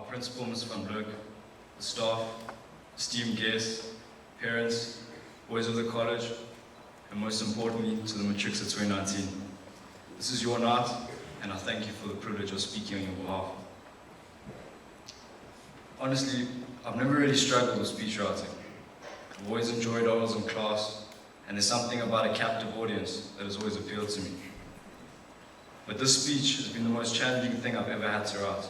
our principal, Ms. Van Bloek, the staff, esteemed guests, parents, boys of the college, and most importantly, to the Matrics of 2019. This is your night, and I thank you for the privilege of speaking on your behalf. Honestly, I've never really struggled with speech writing. I've always enjoyed orals in class, and there's something about a captive audience that has always appealed to me. But this speech has been the most challenging thing I've ever had to write.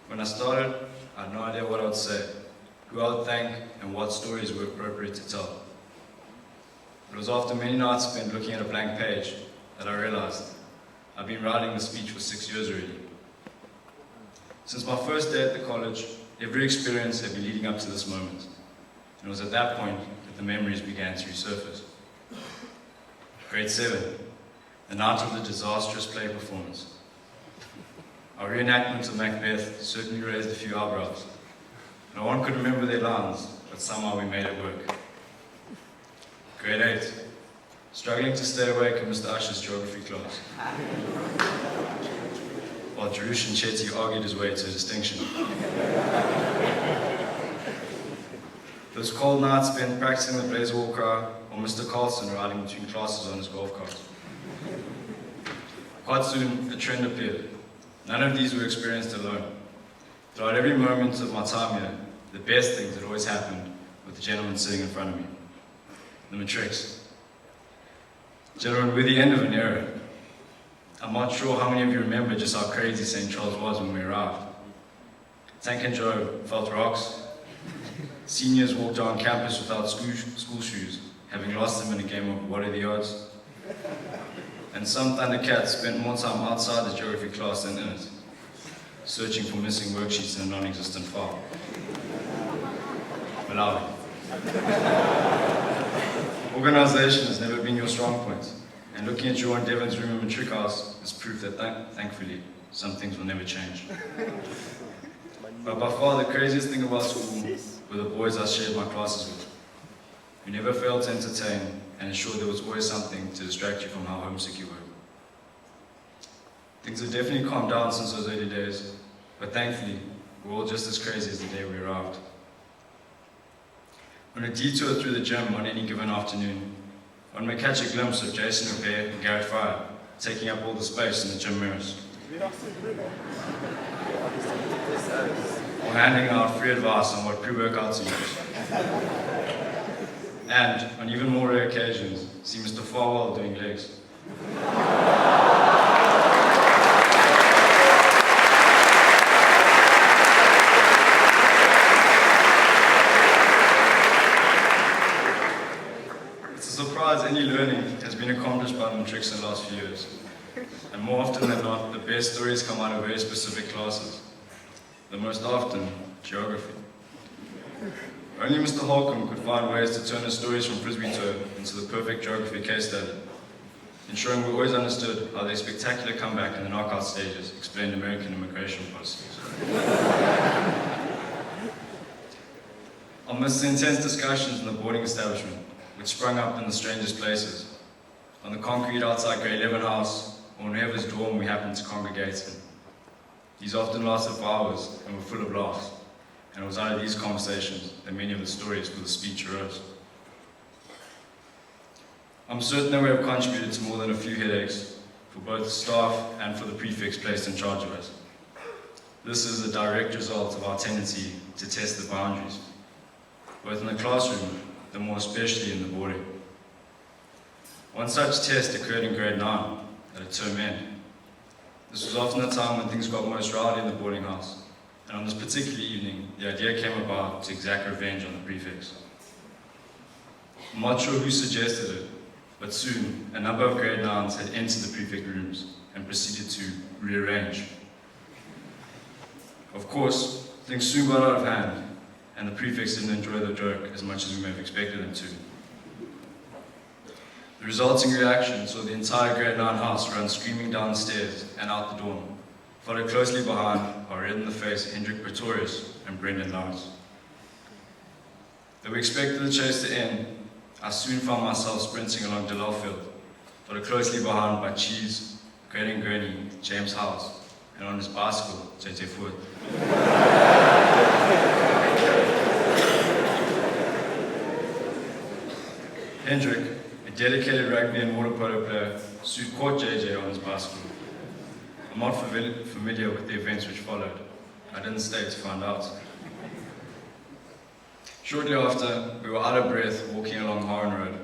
When I started, I had no idea what I would say, who I would thank, and what stories were appropriate to tell. It was after many nights spent looking at a blank page that I realized I've been writing this speech for 6 years already. Since my first day at the college, every experience had been leading up to this moment. And it was at that point that the memories began to resurface. Grade 7, the night of the disastrous play performance. Our reenactment of Macbeth certainly raised a few eyebrows. No one could remember their lines, but somehow we made it work. Grade 8, struggling to stay awake in Mr. Usher's geography class, while Jarush and Chetty argued his way to distinction. Those cold nights spent practicing the Blaze War cry, or Mr. Carlson riding between classes on his golf cart. Quite soon, a trend appeared. None of these were experienced alone. Throughout every moment of my time here, the best things had always happened with the gentleman sitting in front of me, the Matrix. Gentlemen, we're the end of an era. I'm not sure how many of you remember just how crazy St. Charles was when we arrived. Tank and Joe felt rocks. Seniors walked on campus without school shoes, having lost them in a game of what are the odds. And some Thundercats spent more time outside the geography class than in it, searching for missing worksheets in a non-existent file. Malawi. Organisation has never been your strong point, and looking at you on Devon's room in Matric House is proof that, thankfully, some things will never change. But by far the craziest thing about school were the boys I shared my classes with, who never failed to entertain and ensured there was always something to distract you from how homesick you were. Things have definitely calmed down since those early days, but thankfully, we're all just as crazy as the day we arrived. On a detour through the gym on any given afternoon, one may catch a glimpse of Jason O'Bear and Garrett Fryer taking up all the space in the gym mirrors, or handing out free advice on what pre-workouts to use. And, on even more rare occasions, see Mr. Farwell doing legs. It's a surprise any learning has been accomplished by the Matrix in the last few years. And more often than not, the best stories come out of very specific classes. The most often, geography. Only Mr. Holcomb could find ways to turn his stories from Frisbee tour into the perfect geography case study, ensuring we always understood how their spectacular comeback in the knockout stages explained American immigration policies. I'll miss the intense discussions in the boarding establishment, which sprung up in the strangest places, on the concrete outside grade 11 house, or wherever's dorm we happened to congregate in. These often lasted for hours and were full of laughs. And it was out of these conversations that many of the stories for the speech arose. I'm certain that we have contributed to more than a few headaches for both the staff and for the prefects placed in charge of us. This is a direct result of our tendency to test the boundaries, both in the classroom, but more especially in the boarding. One such test occurred in grade 9 at a term end. This was often the time when things got most rowdy in the boarding house. And on this particular evening, the idea came about to exact revenge on the prefects. I'm not sure who suggested it, but soon a number of grade 9s had entered the prefect rooms and proceeded to rearrange. Of course, things soon got out of hand, and the prefects didn't enjoy the joke as much as we may have expected them to. The resulting reaction saw the entire grade 9 house run screaming down the stairs and out the dorm, followed closely behind by red-in-the-face Hendrik Pretorius and Brendan Lawrence. Though we expected the chase to end, I soon found myself sprinting along Delawfield, followed closely behind by Cheese, Grady and Gurney, James House, and on his bicycle, JJ Ford. Hendrik, a dedicated rugby and water polo player, caught JJ on his bicycle. I'm not familiar with the events which followed. I didn't stay to find out. Shortly after, we were out of breath walking along Harren Road,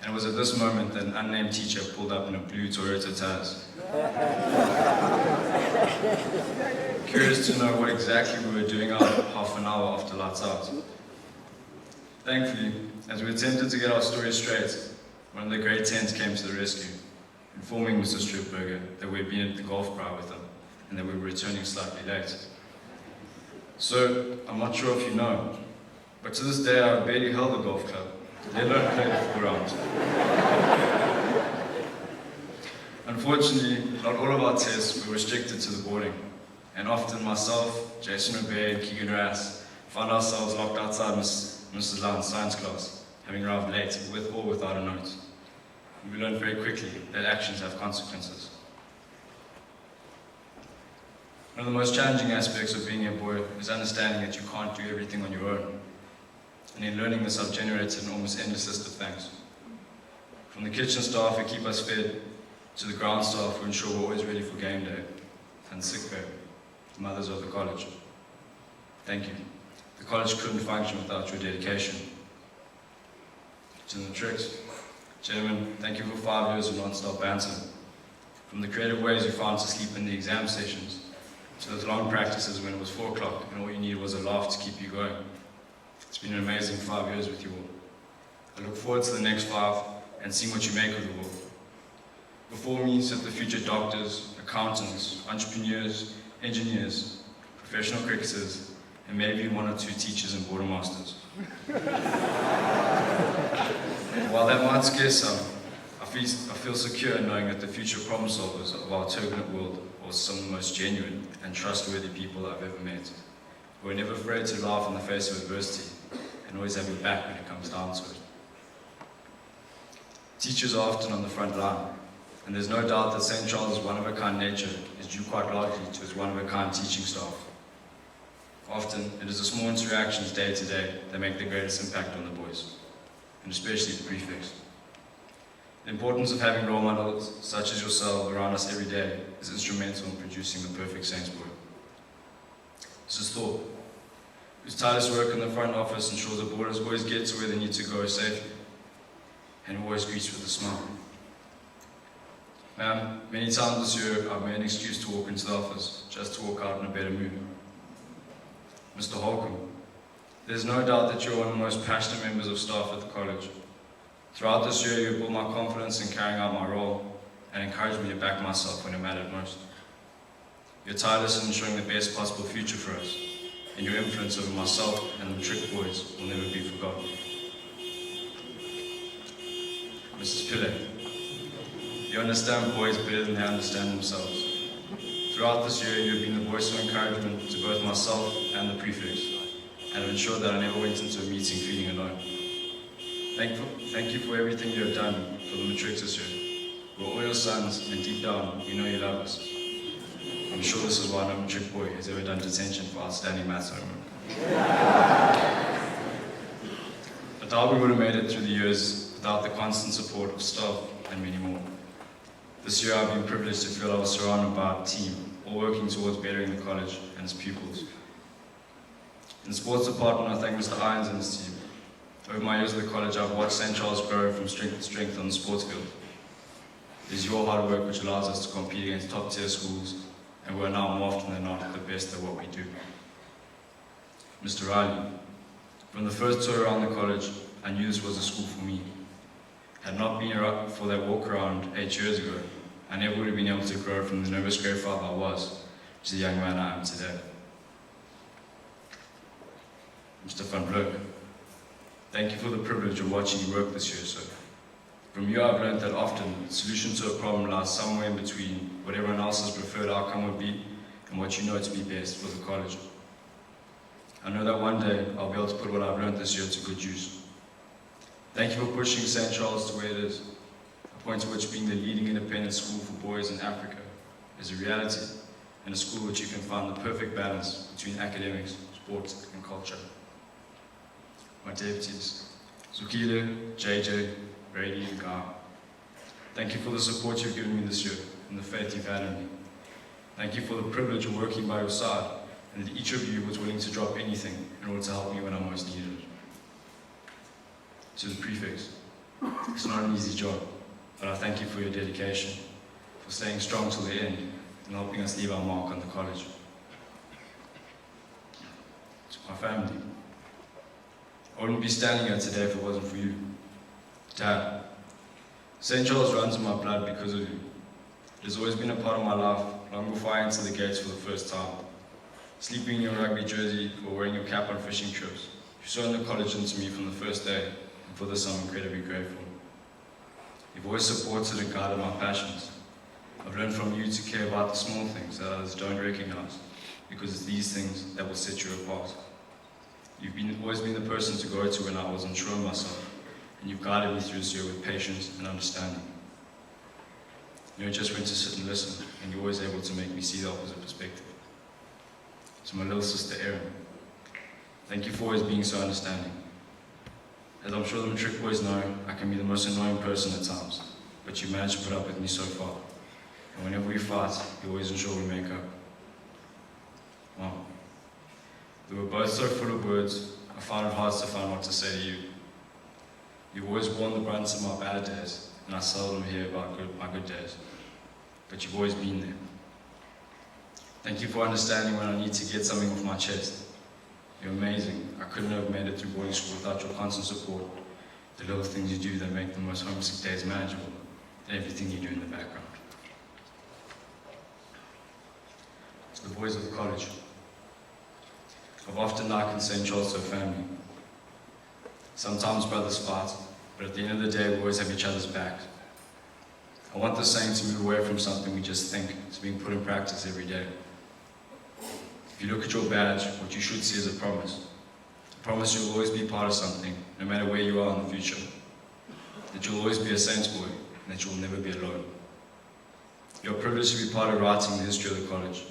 and it was at this moment that an unnamed teacher pulled up in a blue Toyota Taz. Curious to know what exactly we were doing out half an hour after lights out. Thankfully, as we attempted to get our story straight, one of the grade 10s came to the rescue, informing Mr. Stripberger that we had been at the golf bar with him and that we were returning slightly late. So, I'm not sure if you know, but to this day I've barely held a golf club, let alone played a full round. Unfortunately, not all of our tests were restricted to the boarding, and often myself, Jason Obey, and Keegan Rass found ourselves locked outside Mrs. Lown's science class, having arrived late, with or without a note. We learned very quickly that actions have consequences. One of the most challenging aspects of being a boy is understanding that you can't do everything on your own. And in learning this, I've generated an almost endless list of thanks. From the kitchen staff who keep us fed, to the ground staff who ensure we're always ready for game day, and sick bay, the mothers of the college. Thank you. The college couldn't function without your dedication. To the tricks. Gentlemen, thank you for 5 years of non-stop banter. From the creative ways you found to sleep in the exam sessions, to those long practices when it was 4 o'clock and all you needed was a laugh to keep you going. It's been an amazing 5 years with you all. I look forward to the next 5 and seeing what you make of the world. Before me sit the future doctors, accountants, entrepreneurs, engineers, professional cricketers, and maybe 1 or 2 teachers and border masters. While that might scare some, I feel secure knowing that the future problem solvers of our turbulent world are some of the most genuine and trustworthy people I've ever met, who are never afraid to laugh in the face of adversity and always have your back when it comes down to it. Teachers are often on the front line, and there's no doubt that St. Charles' one-of-a-kind nature is due quite largely to its one-of-a-kind teaching staff. Often, it is the small interactions day to day that make the greatest impact on the boys, and especially the prefects. The importance of having role models such as yourself around us every day is instrumental in producing the perfect Saints boy. This is Thorpe, whose tireless work in the front office ensures the boarders always get to where they need to go safely, and always greets with a smile. Ma'am, many times this year I've made an excuse to walk into the office, just to walk out in a better mood. Mr. Holcomb, there's no doubt that you're one of the most passionate members of staff at the college. Throughout this year, you've built my confidence in carrying out my role and encouraged me to back myself when it mattered most. You're tireless in ensuring the best possible future for us, and your influence over myself and the Trick boys will never be forgotten. Mrs. Pillay, you understand boys better than they understand themselves. Throughout this year, you have been the voice of encouragement to both myself and the prefects, and have ensured that I never went into a meeting feeling alone. Thank you for everything you have done for the matrics this year. We're all your sons, and deep down, we know you love us. I'm sure this is why no matric boy has ever done detention for outstanding maths homework. But Darby would have made it through the years without the constant support of staff and many more. This year I've been privileged to feel I was surrounded by a team, all working towards bettering the college and its pupils. In the sports department, I thank Mr. Irons and his team. Over my years at the college, I've watched St. Charles grow from strength to strength on the sports field. It is your hard work which allows us to compete against top-tier schools, and we're now more often than not the best at what we do. Mr. Riley, from the first tour around the college, I knew this was a school for me. Had not been for that walk around 8 years ago, I never would have been able to grow from the nervous grade 5 I was to the young man I am today. Mr. Van Vlok, thank you for the privilege of watching you work this year, sir. From you I've learned that often the solution to a problem lies somewhere in between what everyone else's preferred outcome would be and what you know to be best for the college. I know that one day I'll be able to put what I've learned this year to good use. Thank you for pushing St. Charles to where it is, a point to which being the leading independent school for boys in Africa is a reality, and a school which you can find the perfect balance between academics, sports, and culture. My deputies, Zukile, JJ, Reid, and Guy. Thank you for the support you've given me this year and the faith you've had in me. Thank you for the privilege of working by your side and that each of you was willing to drop anything in order to help me when I most needed it. To the prefects, it's not an easy job, but I thank you for your dedication, for staying strong till the end and helping us leave our mark on the college. To my family, I wouldn't be standing here today if it wasn't for you. Dad, St. Charles runs in my blood because of you. It has always been a part of my life, long before I entered the gates for the first time. Sleeping in your rugby jersey or wearing your cap on fishing trips, you saw in the college into me from the first day, and for this I'm incredibly grateful. You've always supported and guided my passions. I've learned from you to care about the small things that others don't recognize, because it's these things that will set you apart. You've always been the person to go to when I wasn't sure of myself, and you've guided me through this year with patience and understanding. You don't just went to sit and listen, and you're always able to make me see the opposite perspective. To my little sister Erin, thank you for always being so understanding. As I'm sure the matric boys know, I can be the most annoying person at times, but you managed to put up with me so far. And whenever we fight, you always ensure we make up. Wow. We were both so full of words, I found it hard to find what to say to you. You've always borne the brunt of my bad days, and I seldom hear about my good days. But you've always been there. Thank you for understanding when I need to get something off my chest. You're amazing. I couldn't have made it through boarding school without your constant support, the little things you do that make the most homesick days manageable, and everything you do in the background. To the boys of the college, I've often likened St. Charles to a family. Sometimes brothers fight, but at the end of the day, we always have each other's backs. I want the saying to move away from something we just think to being put in practice every day. If you look at your badge, what you should see is a promise. A promise you'll always be part of something, no matter where you are in the future. That you'll always be a Saints boy, and that you'll never be alone. You're privileged to be part of writing the history of the college,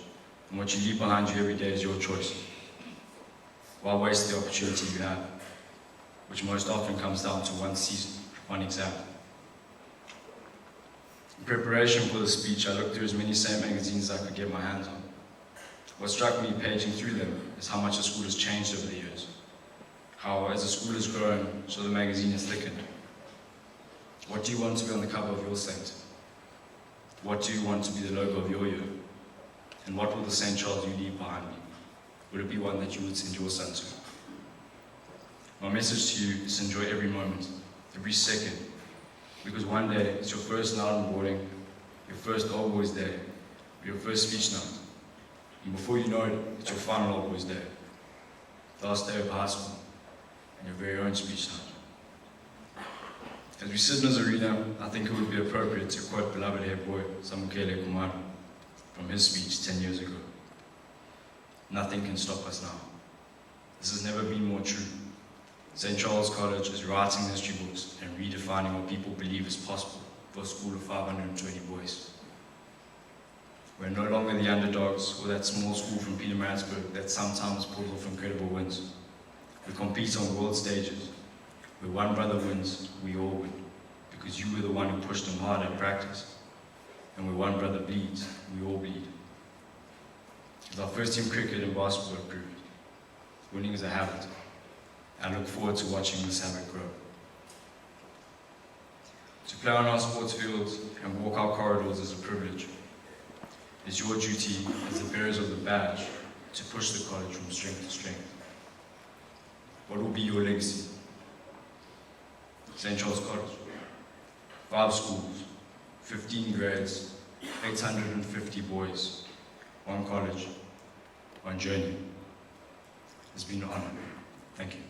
and what you leave behind you every day is your choice. Why waste the opportunity you have, which most often comes down to one season, one exam. In preparation for the speech, I looked through as many same magazines as I could get my hands on. What struck me paging through them is how much the school has changed over the years. How, as the school has grown, so the magazine has thickened. What do you want to be on the cover of your Saint? What do you want to be the logo of your year? And what will the St. Charles you leave behind me? Would it be one that you would send your son to? My message to you is to enjoy every moment, every second, because one day it's your first night on boarding, your first All Boys Day, your first speech night. And before you know it, it's your final All Boys Day, last day of high school, and your very own speech night. As we sit in this arena, I think it would be appropriate to quote beloved head boy Samukele Kumar from his speech 10 years ago. Nothing can stop us now. This has never been more true. St. Charles College is writing history books and redefining what people believe is possible for a school of 520 boys. We're no longer the underdogs or that small school from Pietermaritzburg that sometimes pulls off incredible wins. We compete on world stages. Where one brother wins, we all win, because you were the one who pushed them hard at practice. And where one brother bleeds, we all bleed. As our first team cricket and basketball proved, winning is a habit. I look forward to watching this habit grow. To play on our sports fields and walk our corridors is a privilege. It's your duty as the bearers of the badge to push the college from strength to strength. What will be your legacy? St. Charles College, 5 schools, 15 grades, 850 boys, 1 college, 1 journey. It's been an honor. Thank you.